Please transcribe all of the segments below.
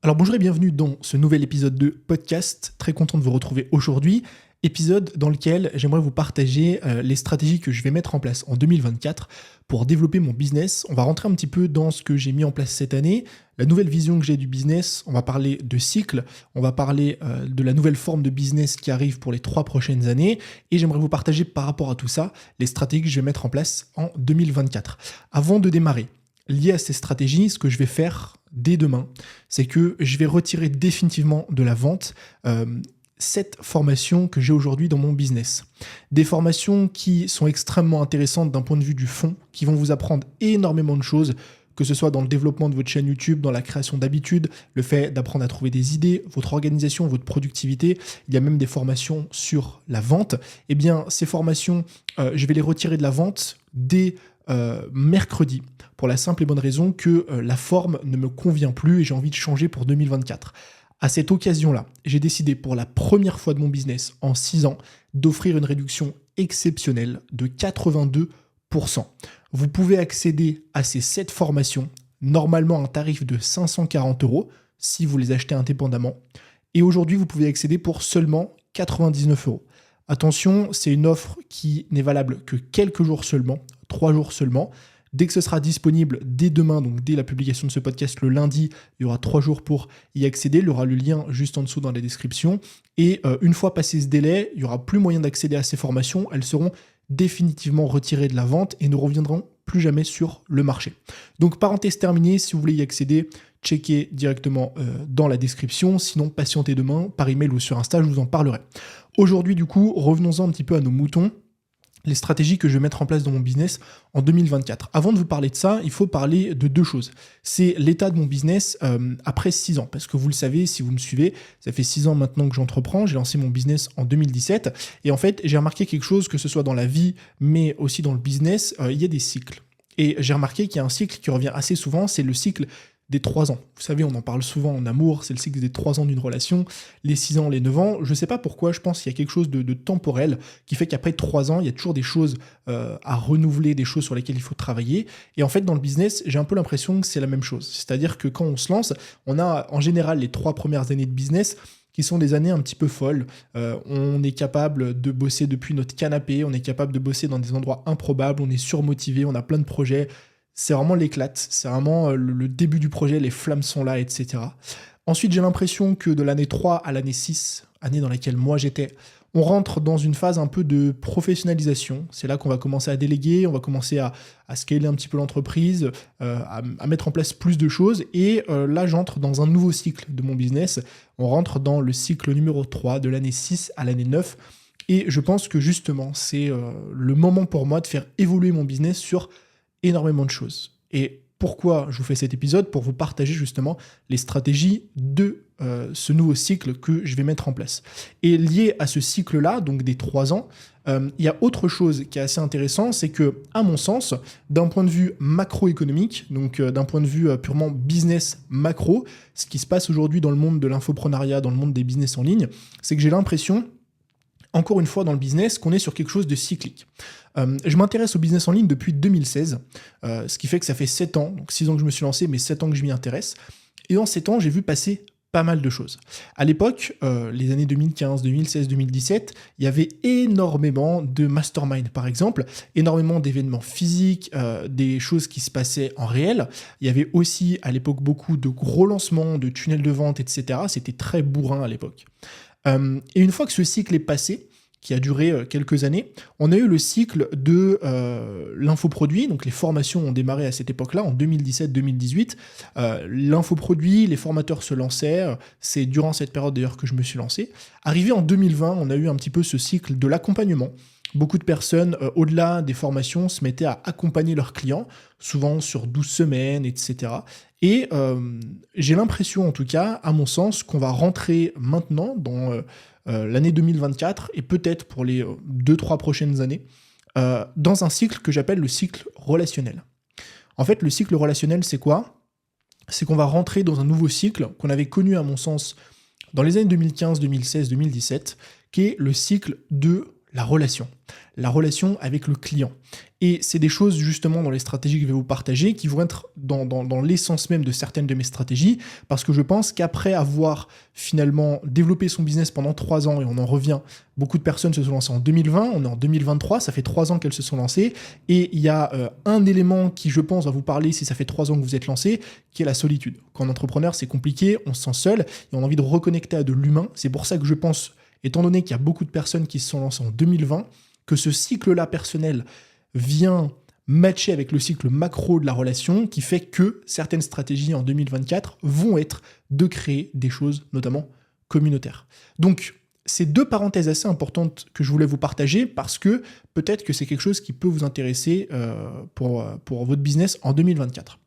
Alors bonjour et bienvenue dans ce nouvel épisode de podcast. Très content de vous retrouver aujourd'hui. Épisode dans lequel j'aimerais vous partager les stratégies que je vais mettre en place en 2024 pour développer mon business. On va rentrer un petit peu dans ce que j'ai mis en place cette année, la nouvelle vision que j'ai du business. On va parler de cycle, on va parler de la nouvelle forme de business qui arrive pour les 3 prochaines années. Et j'aimerais vous partager par rapport à tout ça les stratégies que je vais mettre en place en 2024. Avant de démarrer, lié à ces stratégies, ce que je vais faire dès demain, c'est que je vais retirer définitivement de la vente 7 formations que j'ai aujourd'hui dans mon business. Des formations qui sont extrêmement intéressantes d'un point de vue du fond, qui vont vous apprendre énormément de choses, que ce soit dans le développement de votre chaîne YouTube, dans la création d'habitudes, le fait d'apprendre à trouver des idées, votre organisation, votre productivité. Il y a même des formations sur la vente. Eh bien, ces formations, je vais les retirer de la vente dès mercredi, pour la simple et bonne raison que la forme ne me convient plus et j'ai envie de changer pour 2024. À cette occasion-là, j'ai décidé pour la première fois de mon business en 6 ans d'offrir une réduction exceptionnelle de 82%. Vous pouvez accéder à ces 7 formations, normalement à un tarif de 540 € si vous les achetez indépendamment. Et aujourd'hui, vous pouvez accéder pour seulement 99 €. Attention, c'est une offre qui n'est valable que quelques jours seulement, 3 jours seulement. Dès que ce sera disponible, dès demain, donc dès la publication de ce podcast le lundi, il y aura 3 jours pour y accéder. Il y aura le lien juste en dessous dans la description. Et une fois passé ce délai, il n'y aura plus moyen d'accéder à ces formations. Elles seront définitivement retirées de la vente et ne reviendront plus jamais sur le marché. Donc parenthèse terminée, si vous voulez y accéder, checkez directement dans la description. Sinon, patientez demain par email ou sur Insta, je vous en parlerai. Aujourd'hui, du coup, revenons-en un petit peu à nos moutons. Les stratégies que je vais mettre en place dans mon business en 2024. Avant de vous parler de ça, il faut parler de 2 choses. C'est l'état de mon business après 6 ans. Parce que vous le savez, si vous me suivez, ça fait 6 ans maintenant que j'entreprends. J'ai lancé mon business en 2017. Et en fait, j'ai remarqué quelque chose, que ce soit dans la vie, mais aussi dans le business, il y a des cycles. Et j'ai remarqué qu'il y a un cycle qui revient assez souvent, c'est le cycle des 3 ans. Vous savez, on en parle souvent en amour, c'est le cycle des 3 ans d'une relation, les 6 ans, les 9 ans. Je ne sais pas pourquoi, je pense qu'il y a quelque chose de temporel qui fait qu'après 3 ans, il y a toujours des choses à renouveler, des choses sur lesquelles il faut travailler. Et en fait, dans le business, j'ai un peu l'impression que c'est la même chose. C'est-à-dire que quand on se lance, on a en général les 3 premières années de business qui sont des années un petit peu folles. On est capable de bosser depuis notre canapé, on est capable de bosser dans des endroits improbables, on est surmotivé, on a plein de projets. C'est vraiment l'éclate, c'est vraiment le début du projet, les flammes sont là, etc. Ensuite, j'ai l'impression que de l'année 3 à l'année 6, année dans laquelle moi j'étais, on rentre dans une phase un peu de professionnalisation. C'est là qu'on va commencer à déléguer, on va commencer à scaler un petit peu l'entreprise, à mettre en place plus de choses. Et là, j'entre dans un nouveau cycle de mon business. On rentre dans le cycle numéro 3, de l'année 6 à l'année 9. Et je pense que justement, c'est le moment pour moi de faire évoluer mon business sur énormément de choses. Et pourquoi je vous fais cet épisode? Pour vous partager justement les stratégies de ce nouveau cycle que je vais mettre en place. Et lié à ce cycle-là, donc des 3 ans, il y a autre chose qui est assez intéressant, c'est que, à mon sens, d'un point de vue macroéconomique, donc d'un point de vue purement business macro, ce qui se passe aujourd'hui dans le monde de l'infoprenariat, dans le monde des business en ligne, c'est que j'ai l'impression, encore une fois dans le business, qu'on est sur quelque chose de cyclique. Je m'intéresse au business en ligne depuis 2016, ce qui fait que ça fait 7 ans, donc 6 ans que je me suis lancé, mais 7 ans que je m'y intéresse. Et en 7 ans, j'ai vu passer pas mal de choses. À l'époque, les années 2015, 2016, 2017, il y avait énormément de mastermind, par exemple, énormément d'événements physiques, des choses qui se passaient en réel. Il y avait aussi, à l'époque, beaucoup de gros lancements, de tunnels de vente, etc. C'était très bourrin à l'époque. Et une fois que ce cycle est passé, qui a duré quelques années, on a eu le cycle de l'infoproduit, donc les formations ont démarré à cette époque-là, en 2017-2018. L'infoproduit, les formateurs se lançaient, c'est durant cette période d'ailleurs que je me suis lancé. Arrivé en 2020, on a eu un petit peu ce cycle de l'accompagnement. Beaucoup de personnes, au-delà des formations, se mettaient à accompagner leurs clients, souvent sur 12 semaines, etc. Et j'ai l'impression, en tout cas, à mon sens, qu'on va rentrer maintenant dans l'année 2024 et peut-être pour les 2-3 prochaines années, dans un cycle que j'appelle le cycle relationnel. En fait, le cycle relationnel, c'est quoi? C'est qu'on va rentrer dans un nouveau cycle qu'on avait connu, à mon sens, dans les années 2015, 2016, 2017, qui est le cycle de la relation avec le client. Et c'est des choses justement dans les stratégies que je vais vous partager qui vont être dans l'essence même de certaines de mes stratégies, parce que je pense qu'après avoir finalement développé son business pendant 3 ans, et on en revient, beaucoup de personnes se sont lancées en 2020, on est en 2023, ça fait 3 ans qu'elles se sont lancées, et il y a un élément qui, je pense, va vous parler si ça fait 3 ans que vous êtes lancé, qui est la solitude. Quand on est entrepreneur, c'est compliqué, on se sent seul, et on a envie de reconnecter à de l'humain. C'est pour ça que je pense, étant donné qu'il y a beaucoup de personnes qui se sont lancées en 2020, que ce cycle-là personnel vient matcher avec le cycle macro de la relation, qui fait que certaines stratégies en 2024 vont être de créer des choses, notamment communautaires. Donc, c'est 2 parenthèses assez importantes que je voulais vous partager, parce que peut-être que c'est quelque chose qui peut vous intéresser pour votre business en 2024.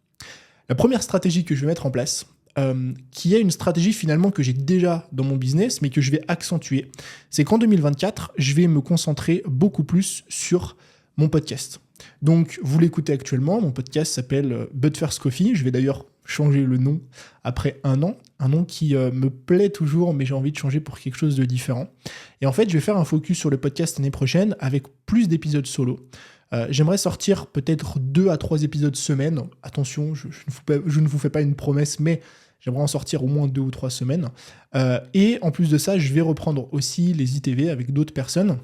La première stratégie que je vais mettre en place, qui est une stratégie finalement que j'ai déjà dans mon business, mais que je vais accentuer, c'est qu'en 2024, je vais me concentrer beaucoup plus sur mon podcast. Donc, vous l'écoutez actuellement, mon podcast s'appelle But First Coffee. Je vais d'ailleurs changer le nom après un nom qui me plaît toujours, mais j'ai envie de changer pour quelque chose de différent. Et en fait, je vais faire un focus sur le podcast l'année prochaine avec plus d'épisodes solo. J'aimerais sortir peut-être 2 à 3 épisodes semaine. Attention, je ne vous fais pas une promesse, mais j'aimerais en sortir au moins 2 ou 3 semaines. Et en plus de ça, je vais reprendre aussi les ITV avec d'autres personnes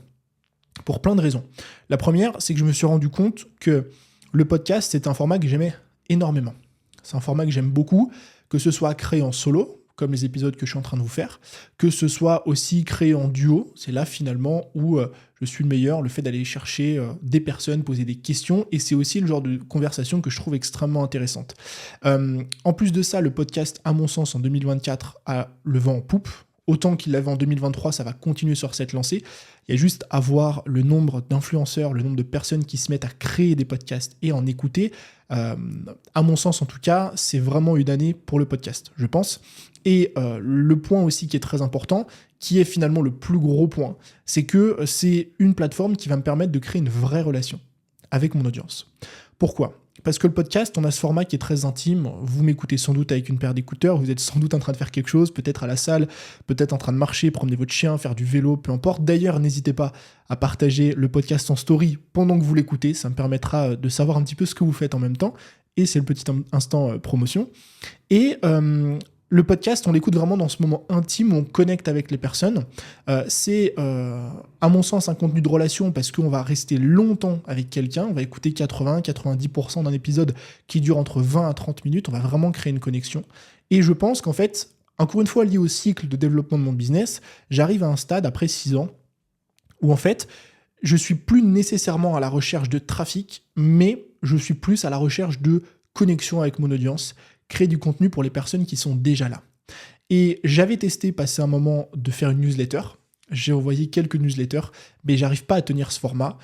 pour plein de raisons. La première, c'est que je me suis rendu compte que le podcast, c'est un format que j'aimais énormément. C'est un format que j'aime beaucoup, que ce soit créé en solo, comme les épisodes que je suis en train de vous faire, que ce soit aussi créé en duo. C'est là finalement où je suis le meilleur, le fait d'aller chercher des personnes, poser des questions, et c'est aussi le genre de conversation que je trouve extrêmement intéressante. En plus de ça, le podcast, à mon sens, en 2024, a le vent en poupe. Autant qu'il l'avait en 2023, ça va continuer sur cette lancée. Il y a juste à voir le nombre d'influenceurs, le nombre de personnes qui se mettent à créer des podcasts et en écouter. À mon sens, en tout cas, c'est vraiment une année pour le podcast, je pense. Et le point aussi qui est très important, qui est finalement le plus gros point, c'est que c'est une plateforme qui va me permettre de créer une vraie relation avec mon audience. Pourquoi ? Parce que le podcast, on a ce format qui est très intime. Vous m'écoutez sans doute avec une paire d'écouteurs, vous êtes sans doute en train de faire quelque chose, peut-être à la salle, peut-être en train de marcher, promener votre chien, faire du vélo, peu importe. D'ailleurs, n'hésitez pas à partager le podcast en story pendant que vous l'écoutez. Ça me permettra de savoir un petit peu ce que vous faites en même temps. Et c'est le petit instant promotion. Et le podcast, on l'écoute vraiment dans ce moment intime où on connecte avec les personnes. C'est, à mon sens, un contenu de relation parce qu'on va rester longtemps avec quelqu'un. On va écouter 80-90% d'un épisode qui dure entre 20 à 30 minutes. On va vraiment créer une connexion. Et je pense qu'en fait, encore une fois lié au cycle de développement de mon business, j'arrive à un stade après 6 ans où en fait, je suis plus nécessairement à la recherche de trafic, mais je suis plus à la recherche de connexion avec mon audience, créer du contenu pour les personnes qui sont déjà là. Et j'avais testé, passer un moment, de faire une newsletter. J'ai envoyé quelques newsletters, mais j'arrive pas à tenir ce format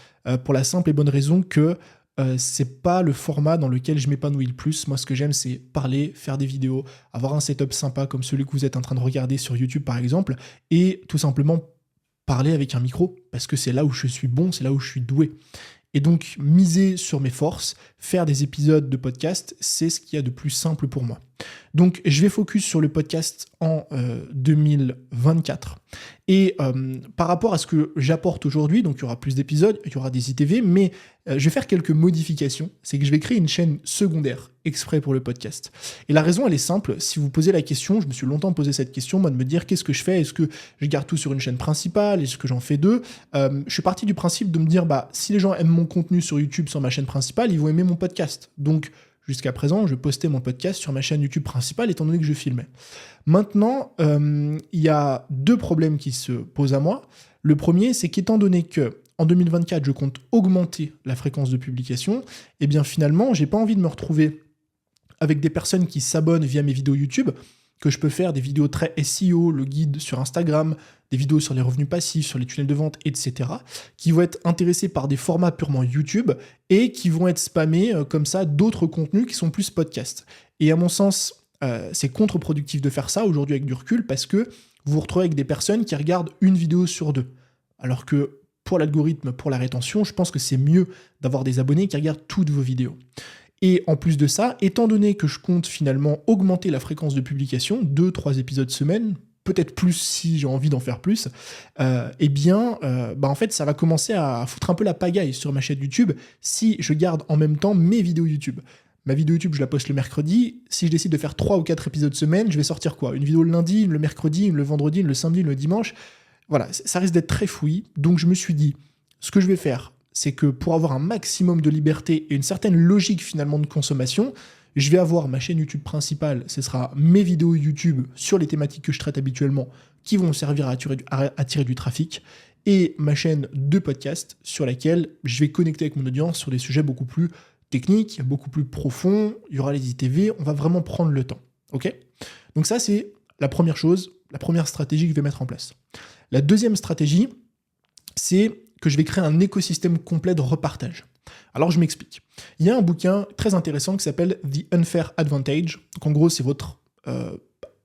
pour la simple et bonne raison que c'est pas le format dans lequel je m'épanouis le plus. Moi, ce que j'aime, c'est parler, faire des vidéos, avoir un setup sympa comme celui que vous êtes en train de regarder sur YouTube, par exemple, et tout simplement parler avec un micro, parce que c'est là où je suis bon, c'est là où je suis doué. Et donc, miser sur mes forces, faire des épisodes de podcast, c'est ce qu'il y a de plus simple pour moi. Donc, je vais focus sur le podcast en 2024. Et par rapport à ce que j'apporte aujourd'hui, donc il y aura plus d'épisodes, il y aura des ITV, mais je vais faire quelques modifications. C'est que je vais créer une chaîne secondaire exprès pour le podcast. Et la raison, elle est simple. Si vous posez la question, je me suis longtemps posé cette question, moi, de me dire qu'est-ce que je fais ? Est-ce que je garde tout sur une chaîne principale ? Est-ce que j'en fais 2 ? Je suis parti du principe de me dire, si les gens aiment mon contenu sur YouTube, sur ma chaîne principale, ils vont aimer mon podcast. Donc, jusqu'à présent, je postais mon podcast sur ma chaîne YouTube principale, étant donné que je filmais. Maintenant, il y a 2 problèmes qui se posent à moi. Le premier, c'est qu'étant donné que en 2024, je compte augmenter la fréquence de publication, et bien finalement, j'ai pas envie de me retrouver avec des personnes qui s'abonnent via mes vidéos YouTube, que je peux faire des vidéos très SEO, le guide sur Instagram, des vidéos sur les revenus passifs, sur les tunnels de vente, etc., qui vont être intéressés par des formats purement YouTube et qui vont être spammés comme ça d'autres contenus qui sont plus podcasts. Et à mon sens, c'est contre-productif de faire ça aujourd'hui avec du recul parce que vous vous retrouvez avec des personnes qui regardent une vidéo sur 2. Alors que pour l'algorithme, pour la rétention, je pense que c'est mieux d'avoir des abonnés qui regardent toutes vos vidéos. Et en plus de ça, étant donné que je compte finalement augmenter la fréquence de publication, 2-3 épisodes semaine, peut-être plus si j'ai envie d'en faire plus, en fait, ça va commencer à foutre un peu la pagaille sur ma chaîne YouTube si je garde en même temps mes vidéos YouTube. Ma vidéo YouTube, je la poste le mercredi. Si je décide de faire 3 ou 4 épisodes semaine, je vais sortir quoi? Une vidéo le lundi, une le mercredi, une le vendredi, une le samedi, une le dimanche. Voilà, ça risque d'être très fouillis. Donc je me suis dit, ce que je vais faire, c'est que pour avoir un maximum de liberté et une certaine logique finalement de consommation, je vais avoir ma chaîne YouTube principale, ce sera mes vidéos YouTube sur les thématiques que je traite habituellement qui vont servir à attirer du trafic, et ma chaîne de podcast sur laquelle je vais connecter avec mon audience sur des sujets beaucoup plus techniques, beaucoup plus profonds. Il y aura les ITV, on va vraiment prendre le temps. Ok? Donc ça, c'est la première chose, la première stratégie que je vais mettre en place. La deuxième stratégie, c'est que je vais créer un écosystème complet de repartage. Alors je m'explique. Il y a un bouquin très intéressant qui s'appelle The Unfair Advantage. Donc en gros, c'est votre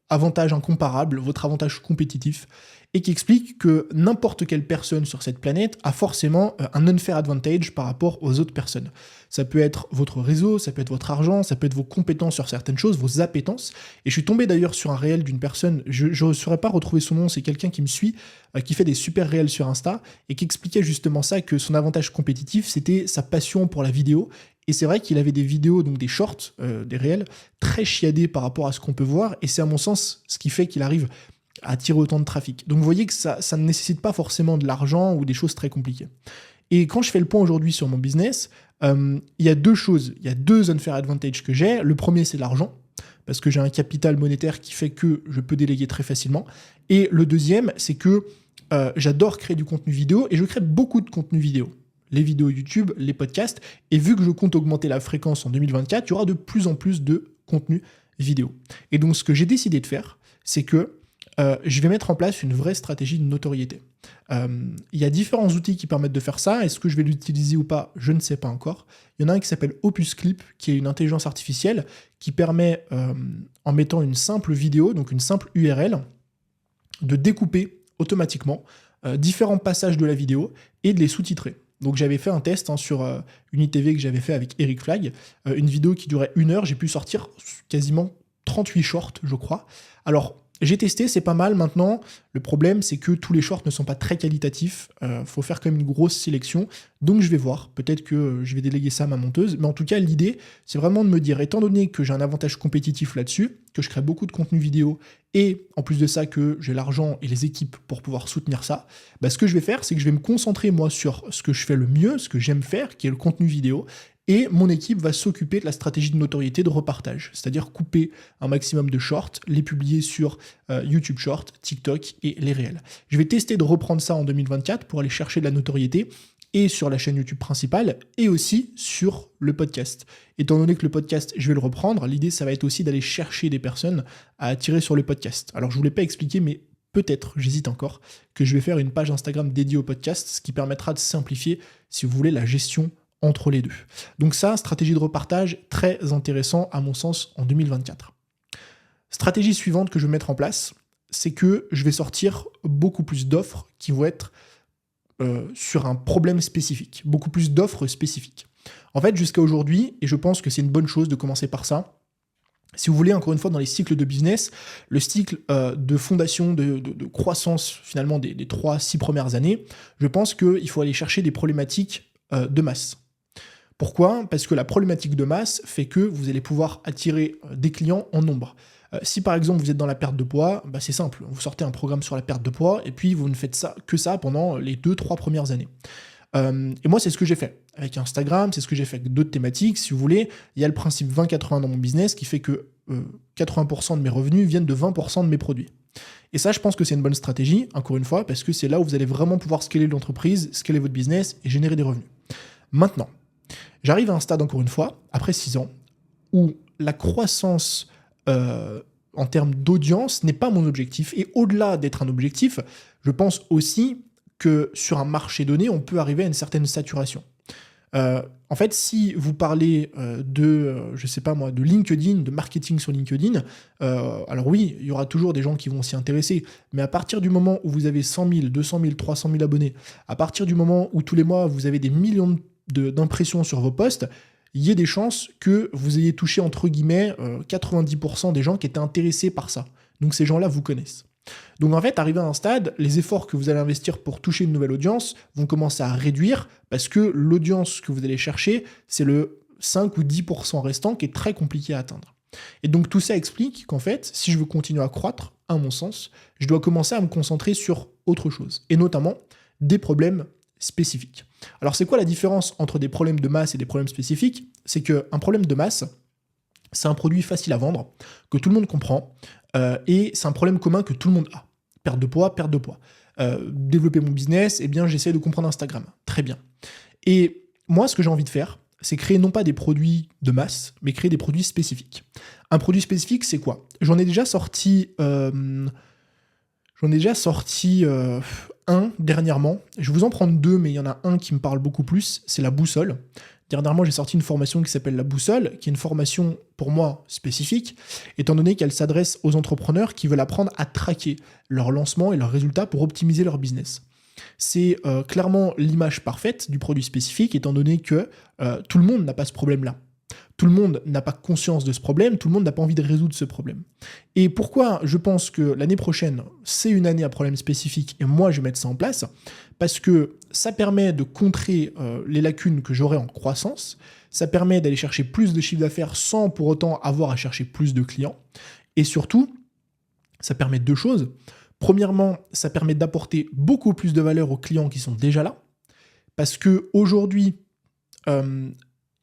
avantage incomparable, votre avantage compétitif, et qui explique que n'importe quelle personne sur cette planète a forcément un unfair advantage par rapport aux autres personnes. Ça peut être votre réseau, ça peut être votre argent, ça peut être vos compétences sur certaines choses, vos appétences. Et je suis tombé d'ailleurs sur un réel d'une personne, je ne saurais pas retrouver son nom, c'est quelqu'un qui me suit, qui fait des super réels sur Insta, et qui expliquait justement ça, que son avantage compétitif, c'était sa passion pour la vidéo. Et c'est vrai qu'il avait des vidéos, donc des shorts, des réels, très chiadés par rapport à ce qu'on peut voir, et c'est à mon sens ce qui fait qu'il arrive à attirer autant de trafic. Donc vous voyez que ça ne nécessite pas forcément de l'argent ou des choses très compliquées. Et quand je fais le point aujourd'hui sur mon business, il y a deux choses, il y a deux unfair advantage que j'ai. Le premier, c'est l'argent, parce que j'ai un capital monétaire qui fait que je peux déléguer très facilement. Et le deuxième, c'est que j'adore créer du contenu vidéo, et je crée beaucoup de contenu vidéo. Les vidéos YouTube, les podcasts, et vu que je compte augmenter la fréquence en 2024, il y aura de plus en plus de contenu vidéo. Et donc ce que j'ai décidé de faire, c'est que je vais mettre en place une vraie stratégie de notoriété. Il y a différents outils qui permettent de faire ça. Est-ce que je vais l'utiliser ou pas? Je ne sais pas encore. Il y en a un qui s'appelle Opus Clip, qui est une intelligence artificielle qui permet, en mettant une simple vidéo, donc une simple URL, de découper automatiquement différents passages de la vidéo et de les sous-titrer. Donc j'avais fait un test sur une ITV que j'avais fait avec Eric Flag, une vidéo qui durait 1 heure, j'ai pu sortir quasiment 38 shorts, je crois. Alors, j'ai testé, c'est pas mal. Maintenant, le problème, c'est que tous les shorts ne sont pas très qualitatifs. Faut faire quand même une grosse sélection. Donc, je vais voir. Peut-être que je vais déléguer ça à ma monteuse. Mais en tout cas, l'idée, c'est vraiment de me dire, étant donné que j'ai un avantage compétitif là-dessus, que je crée beaucoup de contenu vidéo, et en plus de ça, que j'ai l'argent et les équipes pour pouvoir soutenir ça, ce que je vais faire, c'est que je vais me concentrer, moi, sur ce que je fais le mieux, ce que j'aime faire, qui est le contenu vidéo. Et mon équipe va s'occuper de la stratégie de notoriété de repartage, c'est-à-dire couper un maximum de shorts, les publier sur YouTube Short, TikTok et les réels. Je vais tester de reprendre ça en 2024 pour aller chercher de la notoriété, et sur la chaîne YouTube principale, et aussi sur le podcast. Étant donné que le podcast, je vais le reprendre, l'idée, ça va être aussi d'aller chercher des personnes à attirer sur le podcast. Alors, je ne vous l'ai pas expliqué, mais peut-être, j'hésite encore, que je vais faire une page Instagram dédiée au podcast, ce qui permettra de simplifier, si vous voulez, la gestion entre les deux. Donc ça, stratégie de repartage, très intéressant à mon sens en 2024. Stratégie suivante que je vais mettre en place, c'est que je vais sortir beaucoup plus d'offres qui vont être sur un problème spécifique, beaucoup plus d'offres spécifiques. En fait, jusqu'à aujourd'hui, et je pense que c'est une bonne chose de commencer par ça, si vous voulez, encore une fois, dans les cycles de business, le cycle de fondation, de croissance, finalement, des 3-6 premières années, je pense qu'il faut aller chercher des problématiques de masse. Pourquoi? Parce que la problématique de masse fait que vous allez pouvoir attirer des clients en nombre. Si par exemple vous êtes dans la perte de poids, c'est simple, vous sortez un programme sur la perte de poids et puis vous ne faites que ça pendant les 2-3 premières années. Et moi c'est ce que j'ai fait avec Instagram, c'est ce que j'ai fait avec d'autres thématiques. Si vous voulez, il y a le principe 20-80 dans mon business qui fait que 80% de mes revenus viennent de 20% de mes produits. Et ça, je pense que c'est une bonne stratégie, encore une fois, parce que c'est là où vous allez vraiment pouvoir scaler l'entreprise, scaler votre business et générer des revenus. Maintenant, j'arrive à un stade, encore une fois, après 6 ans, où la croissance en termes d'audience n'est pas mon objectif. Et au-delà d'être un objectif, je pense aussi que sur un marché donné, on peut arriver à une certaine saturation. En fait, si vous parlez de LinkedIn, de marketing sur LinkedIn, alors oui, il y aura toujours des gens qui vont s'y intéresser, mais à partir du moment où vous avez 100 000, 200 000, 300 000 abonnés, à partir du moment où tous les mois, vous avez des millions d'impressions sur vos posts, il y a des chances que vous ayez touché, entre guillemets, 90% des gens qui étaient intéressés par ça. Donc ces gens-là vous connaissent. Donc en fait, arrivé à un stade, les efforts que vous allez investir pour toucher une nouvelle audience vont commencer à réduire parce que l'audience que vous allez chercher, c'est le 5 ou 10% restant qui est très compliqué à atteindre. Et donc tout ça explique qu'en fait, si je veux continuer à croître, à mon sens, je dois commencer à me concentrer sur autre chose, et notamment des problèmes spécifiques. Alors c'est quoi la différence entre des problèmes de masse et des problèmes spécifiques? C'est qu'un problème de masse, c'est un produit facile à vendre, que tout le monde comprend, et c'est un problème commun que tout le monde a. Perte de poids, perte de poids. Développer mon business, eh bien j'essaie de comprendre Instagram. Très bien. Et moi, ce que j'ai envie de faire, c'est créer non pas des produits de masse, mais créer des produits spécifiques. Un produit spécifique, c'est quoi? J'en ai déjà sorti un dernièrement. Je vais vous en prendre deux, mais il y en a un qui me parle beaucoup plus, c'est la boussole. Dernièrement, j'ai sorti une formation qui s'appelle la boussole, qui est une formation pour moi spécifique, étant donné qu'elle s'adresse aux entrepreneurs qui veulent apprendre à traquer leur lancement et leurs résultats pour optimiser leur business. C'est clairement l'image parfaite du produit spécifique, étant donné que tout le monde n'a pas ce problème-là. Tout le monde n'a pas conscience de ce problème, tout le monde n'a pas envie de résoudre ce problème. Et pourquoi je pense que l'année prochaine, c'est une année à problème spécifique, et moi je vais mettre ça en place? Parce que ça permet de contrer les lacunes que j'aurai en croissance, ça permet d'aller chercher plus de chiffre d'affaires sans pour autant avoir à chercher plus de clients, et surtout, ça permet deux choses. Premièrement, ça permet d'apporter beaucoup plus de valeur aux clients qui sont déjà là, parce qu'aujourd'hui,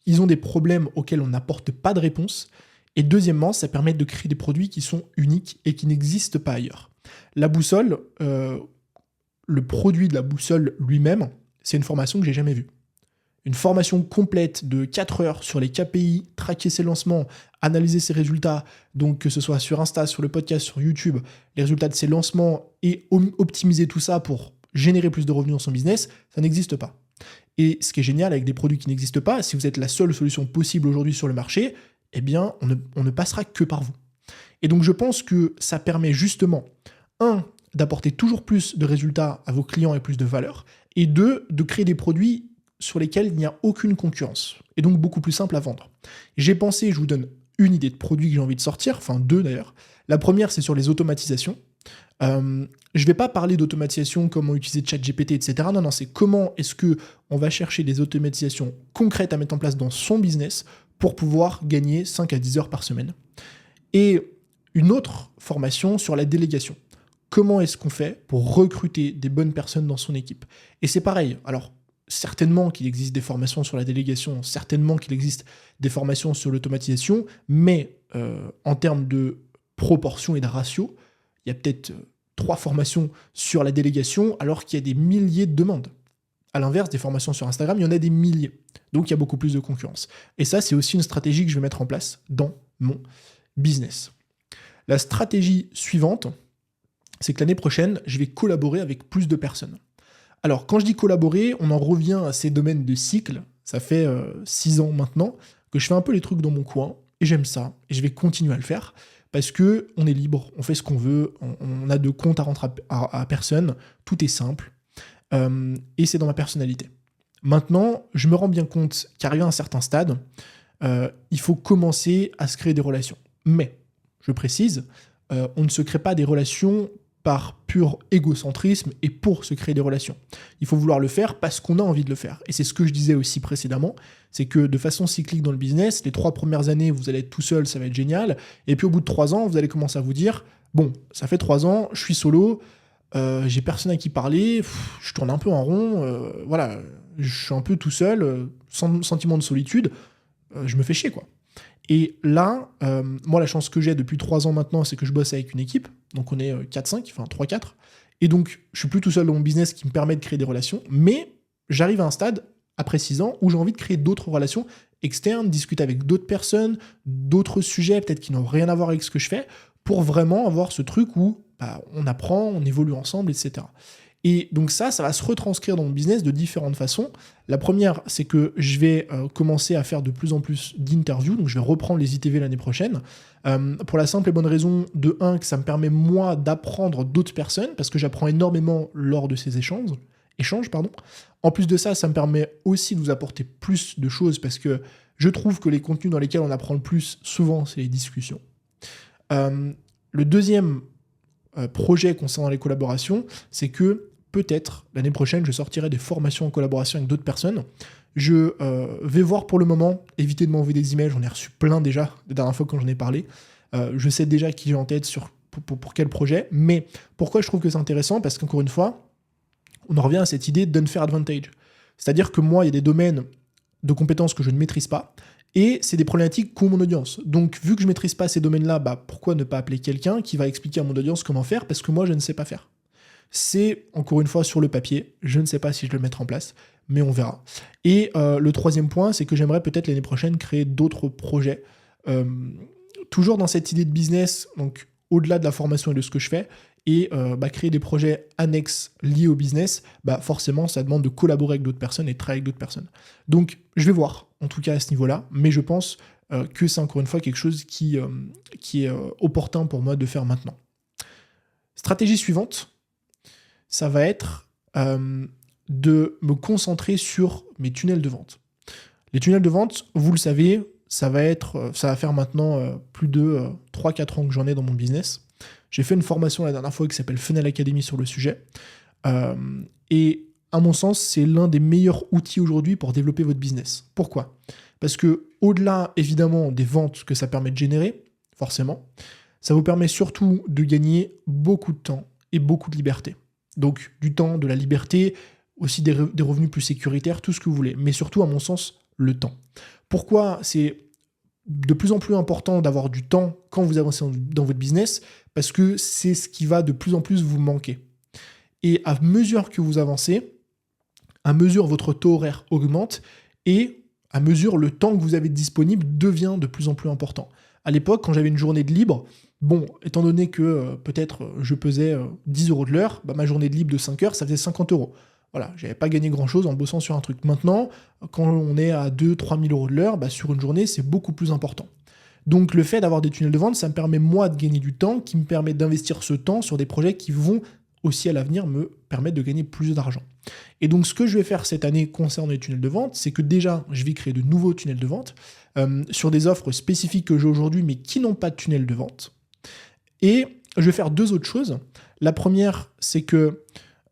ils ont des problèmes auxquels on n'apporte pas de réponse. Et deuxièmement, ça permet de créer des produits qui sont uniques et qui n'existent pas ailleurs. La boussole, le produit de la boussole lui-même, c'est une formation que j'ai jamais vue. Une formation complète de 4 heures sur les KPI, traquer ses lancements, analyser ses résultats, donc que ce soit sur Insta, sur le podcast, sur YouTube, les résultats de ses lancements et optimiser tout ça pour générer plus de revenus dans son business, ça n'existe pas. Et ce qui est génial avec des produits qui n'existent pas, si vous êtes la seule solution possible aujourd'hui sur le marché, eh bien, on ne passera que par vous. Et donc, je pense que ça permet justement, d'apporter toujours plus de résultats à vos clients et plus de valeur, et deux, de créer des produits sur lesquels il n'y a aucune concurrence, et donc beaucoup plus simple à vendre. J'ai pensé, je vous donne une idée de produit que j'ai envie de sortir, enfin deux d'ailleurs. La première, c'est sur les automatisations. Je ne vais pas parler d'automatisation, comment utiliser ChatGPT, etc. Non, c'est comment est-ce qu'on va chercher des automatisations concrètes à mettre en place dans son business pour pouvoir gagner 5 à 10 heures par semaine. Et une autre formation sur la délégation. Comment est-ce qu'on fait pour recruter des bonnes personnes dans son équipe? Et c'est pareil, alors certainement qu'il existe des formations sur la délégation, certainement qu'il existe des formations sur l'automatisation, mais en termes de proportion et de ratio, il y a peut-être 3 formations sur la délégation alors qu'il y a des milliers de demandes. À l'inverse, des formations sur Instagram, il y en a des milliers. Donc il y a beaucoup plus de concurrence. Et ça, c'est aussi une stratégie que je vais mettre en place dans mon business. La stratégie suivante, c'est que l'année prochaine, je vais collaborer avec plus de personnes. Alors, quand je dis collaborer, on en revient à ces domaines de cycle. Ça fait 6 ans maintenant que je fais un peu les trucs dans mon coin, et j'aime ça, et je vais continuer à le faire, parce qu'on est libre, on fait ce qu'on veut, on a de compte à rentrer à personne, tout est simple, et c'est dans ma personnalité. Maintenant, je me rends bien compte qu'arrivé à un certain stade, il faut commencer à se créer des relations. Mais, je précise, on ne se crée pas des relations par pur égocentrisme et pour se créer des relations. Il faut vouloir le faire parce qu'on a envie de le faire. Et c'est ce que je disais aussi précédemment, c'est que de façon cyclique dans le business, les 3 premières années, vous allez être tout seul, ça va être génial. Et puis au bout de 3 ans, vous allez commencer à vous dire, bon, ça fait 3 ans, je suis solo, j'ai personne à qui parler, je tourne un peu en rond, voilà, je suis un peu tout seul, sans sentiment de solitude, je me fais chier, quoi. Et là, moi, la chance que j'ai depuis 3 ans maintenant, c'est que je bosse avec une équipe. Donc, on est 4-5, enfin 3-4. Et donc, je suis plus tout seul dans mon business qui me permet de créer des relations. Mais j'arrive à un stade, après 6 ans, où j'ai envie de créer d'autres relations externes, discuter avec d'autres personnes, d'autres sujets, peut-être qui n'ont rien à voir avec ce que je fais, pour vraiment avoir ce truc où on apprend, on évolue ensemble, etc. Et donc ça va se retranscrire dans mon business de différentes façons. La première, c'est que je vais commencer à faire de plus en plus d'interviews, donc je vais reprendre les ITV l'année prochaine, pour la simple et bonne raison de 1, que ça me permet moi d'apprendre d'autres personnes, parce que j'apprends énormément lors de ces échanges. En plus de ça, ça me permet aussi de vous apporter plus de choses, parce que je trouve que les contenus dans lesquels on apprend le plus, souvent, c'est les discussions. Le deuxième projet concernant les collaborations, c'est que peut-être l'année prochaine, je sortirai des formations en collaboration avec d'autres personnes. Je vais voir pour le moment, éviter de m'envoyer des emails, j'en ai reçu plein déjà, la dernière fois quand j'en ai parlé. Je sais déjà qui j'ai en tête pour quel projet, mais pourquoi je trouve que c'est intéressant? Parce qu'encore une fois, on en revient à cette idée d'unfair advantage. C'est-à-dire que moi, il y a des domaines de compétences que je ne maîtrise pas, et c'est des problématiques qu'ont mon audience. Donc, vu que je ne maîtrise pas ces domaines-là, pourquoi ne pas appeler quelqu'un qui va expliquer à mon audience comment faire, parce que moi, je ne sais pas faire. C'est, encore une fois, sur le papier, je ne sais pas si je le mettrai en place, mais on verra. Et le troisième point, c'est que j'aimerais peut-être l'année prochaine créer d'autres projets, toujours dans cette idée de business, donc au-delà de la formation et de ce que je fais, et créer des projets annexes liés au business, forcément, ça demande de collaborer avec d'autres personnes et de travailler avec d'autres personnes. Donc, je vais voir, en tout cas à ce niveau-là, mais je pense que c'est encore une fois quelque chose qui est opportun pour moi de faire maintenant. Stratégie suivante, ça va être de me concentrer sur mes tunnels de vente. Les tunnels de vente, vous le savez, ça va faire maintenant plus de 3-4 ans que j'en ai dans mon business. J'ai fait une formation la dernière fois qui s'appelle Funnel Academy sur le sujet. Et à mon sens, c'est l'un des meilleurs outils aujourd'hui pour développer votre business. Pourquoi ? Parce que au-delà, évidemment, des ventes que ça permet de générer, forcément, ça vous permet surtout de gagner beaucoup de temps et beaucoup de liberté. Donc du temps, de la liberté, aussi des revenus plus sécuritaires, tout ce que vous voulez. Mais surtout, à mon sens, le temps. Pourquoi c'est de plus en plus important d'avoir du temps quand vous avancez dans votre business? Parce que c'est ce qui va de plus en plus vous manquer. Et à mesure que vous avancez, à mesure votre taux horaire augmente et à mesure le temps que vous avez disponible devient de plus en plus important. À l'époque, quand j'avais une journée de libre, étant donné que peut-être je pesais 10 € de l'heure, ma journée de libre de 5 heures, ça faisait 50 €. Voilà, j'avais pas gagné grand-chose en bossant sur un truc. Maintenant, quand on est à 2-3 000 € de l'heure, sur une journée, c'est beaucoup plus important. Donc le fait d'avoir des tunnels de vente, ça me permet moi de gagner du temps, qui me permet d'investir ce temps sur des projets qui vont aussi à l'avenir me permettre de gagner plus d'argent. Et donc ce que je vais faire cette année concernant les tunnels de vente, c'est que déjà, je vais créer de nouveaux tunnels de vente sur des offres spécifiques que j'ai aujourd'hui, mais qui n'ont pas de tunnel de vente. Et je vais faire deux autres choses. La première, c'est que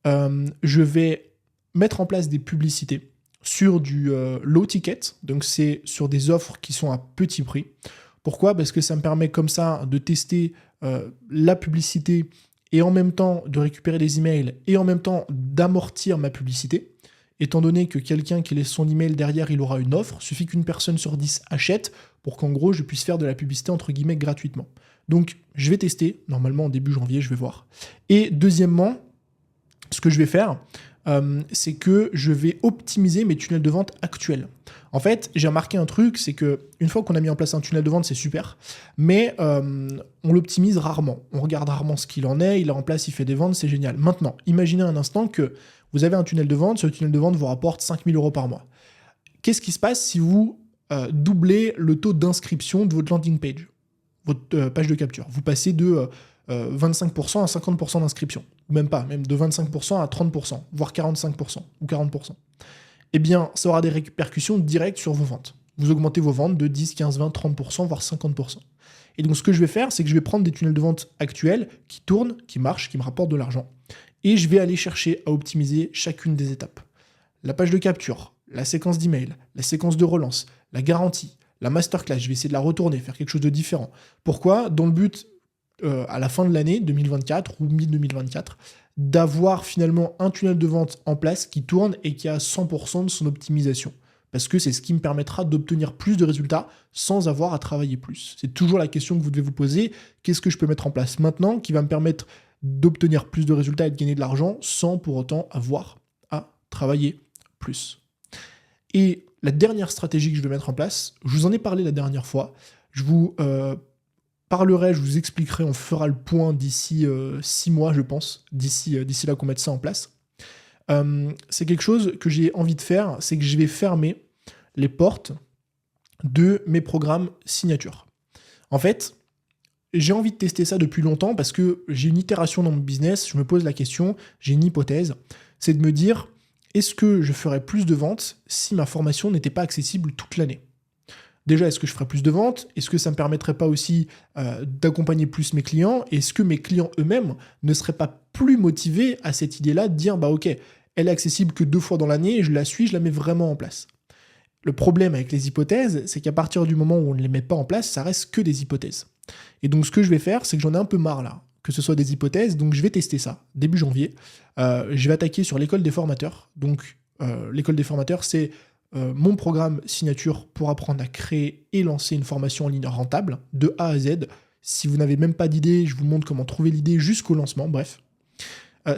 je vais mettre en place des publicités sur du low ticket, donc c'est sur des offres qui sont à petit prix. Pourquoi ? Parce que ça me permet comme ça de tester la publicité et en même temps de récupérer des emails et en même temps d'amortir ma publicité. Étant donné que quelqu'un qui laisse son email derrière, il aura une offre, il suffit qu'une personne sur 10 achète pour qu'en gros je puisse faire de la publicité entre guillemets gratuitement. Donc je vais tester, normalement en début janvier, je vais voir. Et deuxièmement, ce que je vais faire, c'est que je vais optimiser mes tunnels de vente actuels. En fait, j'ai remarqué un truc, c'est que une fois qu'on a mis en place un tunnel de vente, c'est super, mais on l'optimise rarement. On regarde rarement ce qu'il en est, il est en place, il fait des ventes, c'est génial. Maintenant, imaginez un instant que vous avez un tunnel de vente, ce tunnel de vente vous rapporte 5 000 € par mois. Qu'est-ce qui se passe si vous doublez le taux d'inscription de votre landing page, votre page de capture? Vous passez de 25% à 50% d'inscription, ou même pas, même de 25% à 30%, voire 45% ou 40%. Eh bien, ça aura des répercussions directes sur vos ventes. Vous augmentez vos ventes de 10, 15, 20, 30%, voire 50%. Et donc, ce que je vais faire, c'est que je vais prendre des tunnels de vente actuels qui tournent, qui marchent, qui me rapportent de l'argent, et je vais aller chercher à optimiser chacune des étapes. La page de capture, la séquence d'email, la séquence de relance, la garantie, la masterclass, je vais essayer de la retourner, faire quelque chose de différent. Pourquoi ? Dans le but, à la fin de l'année 2024 ou mi-2024, d'avoir finalement un tunnel de vente en place qui tourne et qui a 100% de son optimisation. Parce que c'est ce qui me permettra d'obtenir plus de résultats sans avoir à travailler plus. C'est toujours la question que vous devez vous poser. Qu'est-ce que je peux mettre en place maintenant qui va me permettre d'obtenir plus de résultats et de gagner de l'argent sans pour autant avoir à travailler plus. Et la dernière stratégie que je vais mettre en place, je vous en ai parlé la dernière fois, je vous parlerai, je vous expliquerai, on fera le point d'ici 6 mois, je pense, d'ici là qu'on mette ça en place. C'est quelque chose que j'ai envie de faire, c'est que je vais fermer les portes de mes programmes signature. En fait, j'ai envie de tester ça depuis longtemps parce que j'ai une itération dans mon business, je me pose la question, j'ai une hypothèse, c'est de me dire, est-ce que je ferais plus de ventes si ma formation n'était pas accessible toute l'année ? Déjà, est-ce que je ferais plus de ventes? Est-ce que ça me permettrait pas aussi d'accompagner plus mes clients? Est-ce que mes clients eux-mêmes ne seraient pas plus motivés à cette idée-là de dire, bah ok, elle est accessible que 2 fois dans l'année, je la suis, je la mets vraiment en place. Le problème avec les hypothèses, c'est qu'à partir du moment où on ne les met pas en place, ça reste que des hypothèses. Et donc ce que je vais faire, c'est que j'en ai un peu marre là, que ce soit des hypothèses, donc je vais tester ça, début janvier. Je vais attaquer sur l'école des formateurs. Donc l'école des formateurs, c'est mon programme signature pour apprendre à créer et lancer une formation en ligne rentable, de A à Z. Si vous n'avez même pas d'idée, je vous montre comment trouver l'idée jusqu'au lancement, bref.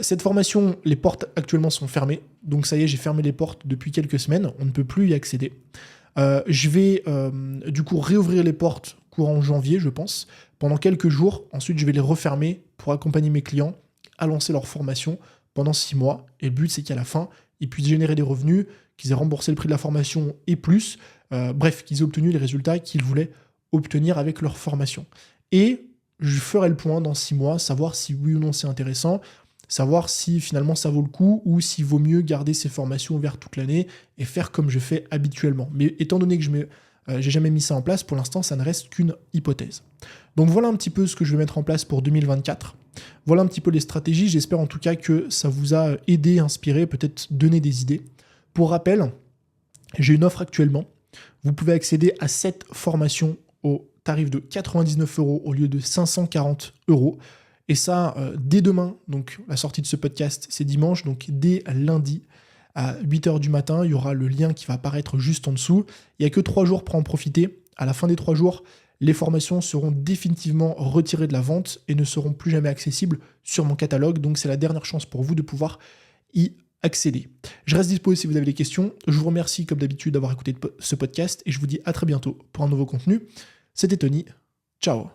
Cette formation, les portes actuellement sont fermées, donc ça y est, j'ai fermé les portes depuis quelques semaines, on ne peut plus y accéder. Je vais du coup réouvrir les portes courant janvier, je pense, pendant quelques jours. Ensuite, je vais les refermer pour accompagner mes clients à lancer leur formation pendant 6 mois. Et le but, c'est qu'à la fin, ils puissent générer des revenus, qu'ils aient remboursé le prix de la formation et plus. Bref, qu'ils aient obtenu les résultats qu'ils voulaient obtenir avec leur formation. Et je ferai le point dans 6 mois, savoir si oui ou non c'est intéressant, savoir si finalement ça vaut le coup ou s'il vaut mieux garder ces formations ouvertes toute l'année et faire comme je fais habituellement. Mais étant donné que j'ai jamais mis ça en place, pour l'instant ça ne reste qu'une hypothèse. Donc voilà un petit peu ce que je vais mettre en place pour 2024. Voilà un petit peu les stratégies, j'espère en tout cas que ça vous a aidé, inspiré, peut-être donné des idées. Pour rappel, j'ai une offre actuellement. Vous pouvez accéder à cette formation au tarif de 99 € au lieu de 540 €. Et ça, dès demain, donc la sortie de ce podcast, c'est dimanche, donc dès lundi à 8h du matin, il y aura le lien qui va apparaître juste en dessous. Il n'y a que 3 jours pour en profiter. À la fin des 3 jours, les formations seront définitivement retirées de la vente et ne seront plus jamais accessibles sur mon catalogue. Donc c'est la dernière chance pour vous de pouvoir y accéder. Je reste dispo si vous avez des questions. Je vous remercie comme d'habitude d'avoir écouté ce podcast et je vous dis à très bientôt pour un nouveau contenu. C'était Tony. Ciao.